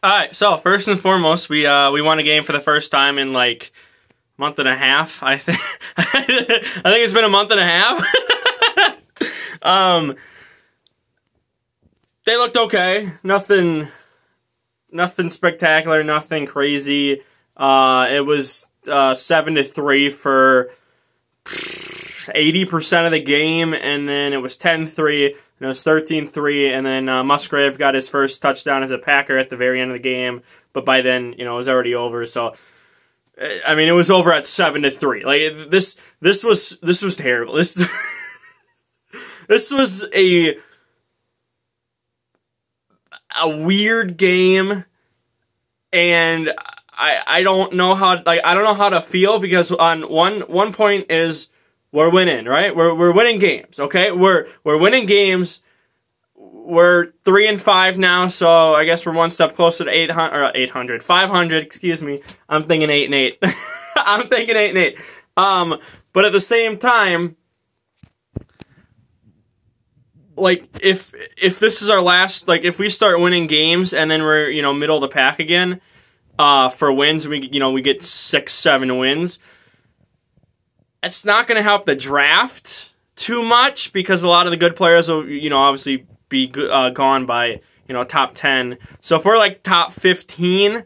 All right, so first and foremost, we won a game for the first time in like a month and a half. I think I think it's been a month and a half. They looked okay. Nothing spectacular. Nothing crazy. It was 7-3 for 80% of the game, and then it was 10-3, and it was 13-3, and then Musgrave got his first touchdown as a Packer at the very end of the game, but by then, it was already over, so, I mean, it was over at 7-3. Like, this was terrible. This was a weird game, and I don't know how to feel, because on one point is we're winning, right? We're winning games, okay? We're winning games. We're 3-5 now, so I guess we're one step closer to 500, excuse me. I'm thinking 8-8. I'm thinking 8-8. But at the same time, like, if this is our last, like, if we start winning games and then we're, middle of the pack again, for wins, we get 6-7 wins, it's not going to help the draft too much, because a lot of the good players will, obviously be gone by, top 10. So if we're like top 15,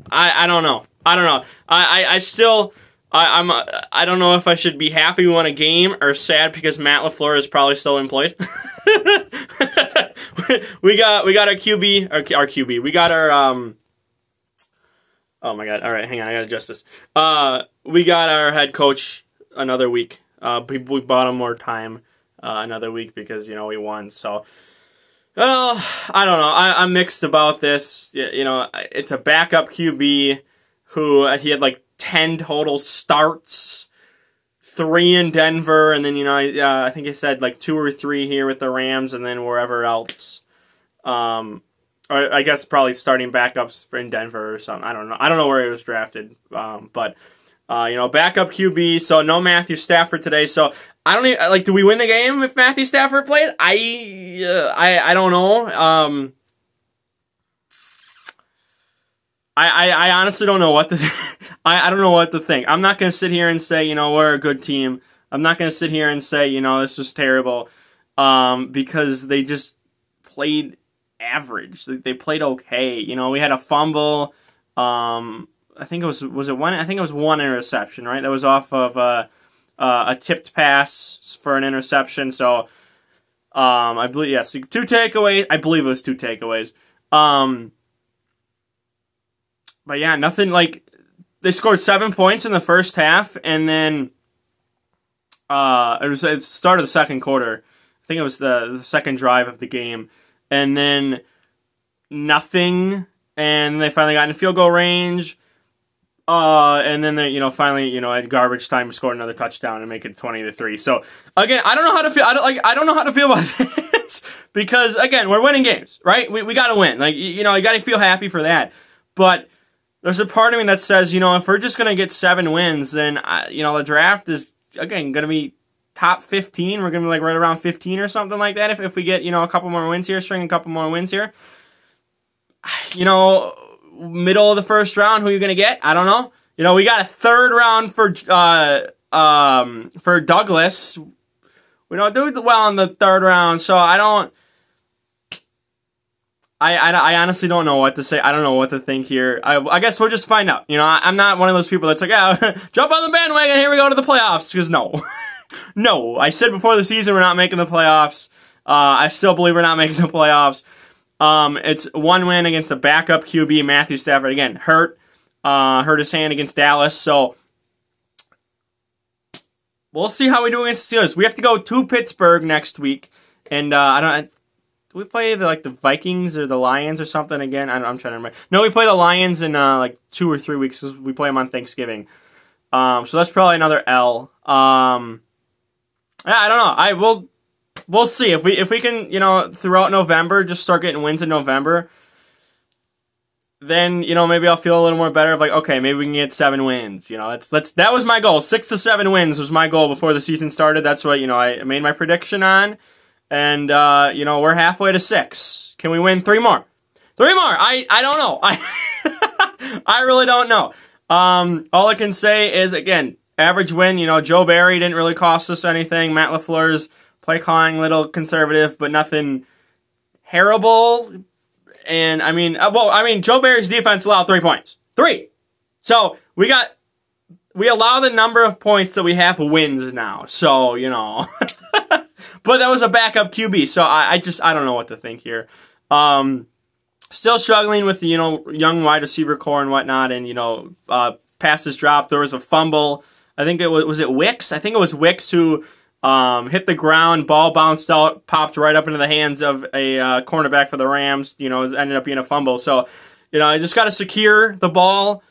I don't know. I don't know if I should be happy we won a game or sad because Matt LaFleur is probably still employed. we got our QB, our QB. We got our oh my god! All right, hang on, I gotta adjust this. We got our head coach another week. We bought him more time another week because we won. So, well, I don't know. I'm mixed about this. It's a backup QB who he had like 10 total starts, 3 in Denver, and then I think he said like 2 or 3 here with the Rams, and then wherever else. Or I guess probably starting backups in Denver or something. I don't know. I don't know where he was drafted. But backup QB. So no Matthew Stafford today. So I don't even, like. Do we win the game if Matthew Stafford played? I don't know. I honestly don't know what to. I don't know what to think. I'm not gonna sit here and say we're a good team. I'm not gonna sit here and say this was terrible. Because they just played average. They played okay. We had a fumble. I think it was it one? I think it was one interception, right? That was off of a tipped pass for an interception. So I believe 2 takeaways. I believe it was 2 takeaways. But yeah, nothing like they scored 7 points in the first half, and then it was the start of the second quarter. I think it was the second drive of the game. And then nothing, and they finally got in field goal range. And then they, finally, at garbage time, scored another touchdown and make it 20-3. So again, I don't know how to feel. I don't know how to feel about this because again, we're winning games, right? We got to win. Like you got to feel happy for that. But there's a part of me that says, if we're just gonna get 7 wins, then the draft is again gonna be top 15, we're going to be like right around 15 or something like that if we get, a couple more wins here, string a couple more wins here. Middle of the first round, who are you going to get? I don't know. We got a 3rd round for Douglas. We don't do well in the 3rd round, so I honestly don't know what to say. I don't know what to think here. I guess we'll just find out. I'm not one of those people that's like, jump on the bandwagon, here we go to the playoffs, because no. No, I said before the season we're not making the playoffs. I still believe we're not making the playoffs. It's 1 win against a backup QB, Matthew Stafford. Again, hurt his hand against Dallas. So we'll see how we do against the Steelers. We have to go to Pittsburgh next week, and do we play the Vikings or the Lions or something again? I'm trying to remember. No, we play the Lions in 2 or 3 weeks. We play them on Thanksgiving. So that's probably another L. I don't know. We'll see if we can, throughout November, just start getting wins in November. Then, maybe I'll feel a little more better of like, okay, maybe we can get 7 wins. That was my goal. 6 to 7 wins was my goal before the season started. That's what, I made my prediction on. And, you know, we're halfway to 6. Can we win 3 more? 3 more! I don't know. I really don't know. All I can say is, again, average win. You know, Joe Barry didn't really cost us anything. Matt LaFleur's play calling, a little conservative, but nothing terrible. And, I mean, Joe Barry's defense allowed 3 points. 3! So, we allow the number of points that we have wins now. So, you know. But that was a backup QB, so I don't know what to think here. Still struggling with the, you know, young wide receiver core and whatnot, and, you know, passes dropped. There was a fumble. I think it was it Wicks? I think it was Wicks who hit the ground, ball bounced out, popped right up into the hands of a cornerback for the Rams. You know, it ended up being a fumble. So, you know, I just got to secure the ball.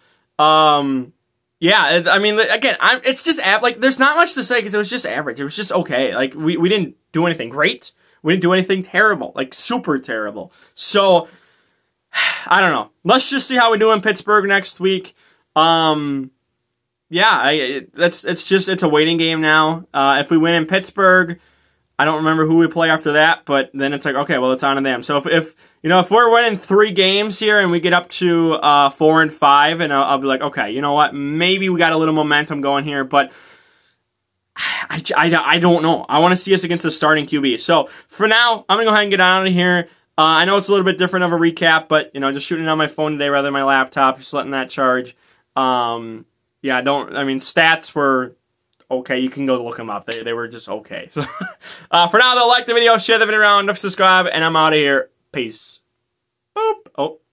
Yeah, I mean, again, it's just, like, there's not much to say because it was just average. It was just okay. Like, we didn't do anything great. We didn't do anything terrible, like, super terrible. So, I don't know. Let's just see how we do in Pittsburgh next week. Yeah, it's a waiting game now. If we win in Pittsburgh, I don't remember who we play after that, but then it's like, okay, well, it's on to them. So if we're winning 3 games here and we get up to 4 and 5, and I'll be like, okay, you know what? Maybe we got a little momentum going here, but I don't know. I want to see us against the starting QB. So for now, I'm gonna go ahead and get out of here. I know it's a little bit different of a recap, but you know, just shooting it on my phone today rather than my laptop, just letting that charge. Yeah, stats were okay. You can go look them up. They were just okay. So, for now, though, like the video, share the video around, subscribe, and I'm out of here. Peace. Boop. Oh.